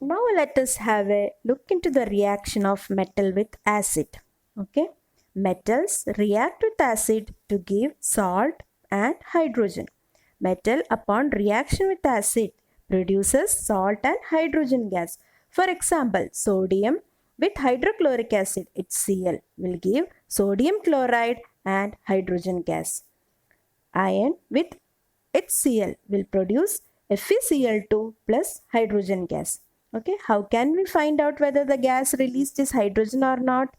Now let us have a look into the reaction of metal with acid. Okay. Metals react with acid to give salt and hydrogen. Metal upon reaction with acid produces salt and hydrogen gas. For example, sodium with hydrochloric acid, HCl, will give sodium chloride and hydrogen gas. Iron with HCl will produce FeCl2 plus hydrogen gas. Okay, how can we find out whether the gas released is hydrogen or not?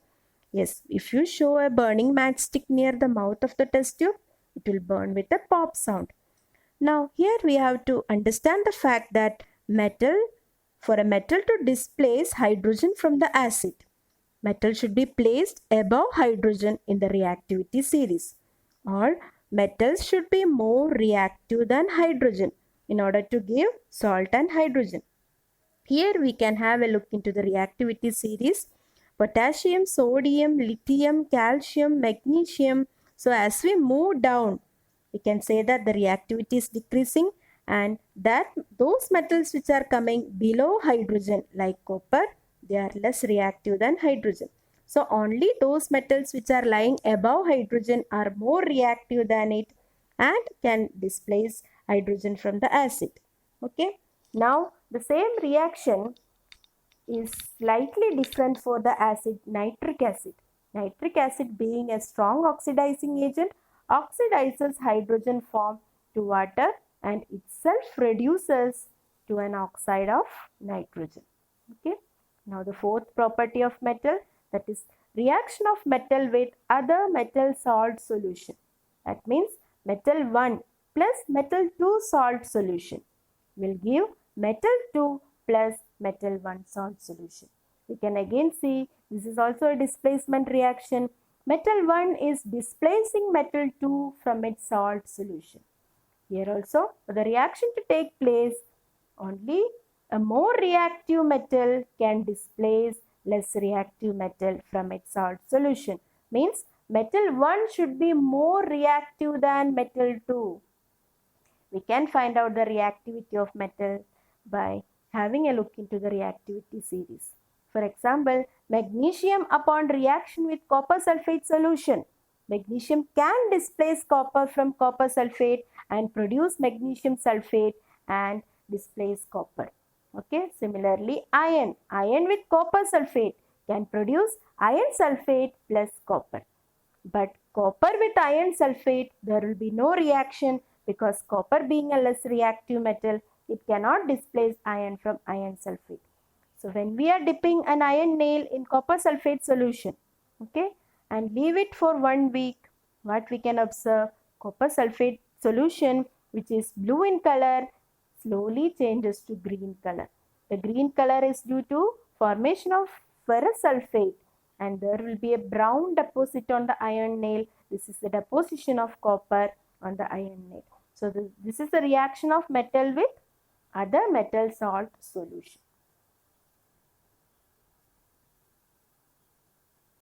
Yes, if you show a burning matchstick near the mouth of the test tube, it will burn with a pop sound. Now here we have to understand the fact that for a metal to displace hydrogen from the acid, metal should be placed above hydrogen in the reactivity series, or metals should be more reactive than hydrogen in order to give salt and hydrogen. Here we can have a look into the reactivity series. Potassium, sodium, lithium, calcium, magnesium. So as we move down, we can say that the reactivity is decreasing, and that those metals which are coming below hydrogen like copper, they are less reactive than hydrogen. So only those metals which are lying above hydrogen are more reactive than it and can displace hydrogen from the acid. Okay. Now the same reaction is slightly different for the acid nitric acid. Nitric acid, being a strong oxidizing agent, oxidizes hydrogen form to water and itself reduces to an oxide of nitrogen. Okay. Now the fourth property of metal, that is reaction of metal with other metal salt solution. That means metal 1 plus metal 2 salt solution will give metal 2 plus metal 1 salt solution. We can again see this is also a displacement reaction. Metal 1 is displacing metal 2 from its salt solution. Here also, for the reaction to take place, only a more reactive metal can displace less reactive metal from its salt solution. Means metal 1 should be more reactive than metal 2. We can find out the reactivity of metal by having a look into the reactivity series. For example, magnesium upon reaction with copper sulfate solution. Magnesium can displace copper from copper sulfate and produce magnesium sulfate and displace copper. Okay, similarly iron with copper sulfate can produce iron sulfate plus copper. But copper with iron sulfate, there will be no reaction because copper being a less reactive metal, it cannot displace iron from iron sulfate. So when we are dipping an iron nail in copper sulfate solution, okay, and leave it for 1 week, what we can observe, copper sulfate solution, which is blue in color, slowly changes to green color. The green color is due to formation of ferrous sulfate, and there will be a brown deposit on the iron nail. This is the deposition of copper on the iron nail. So this is the reaction of metal with other metal salt solution.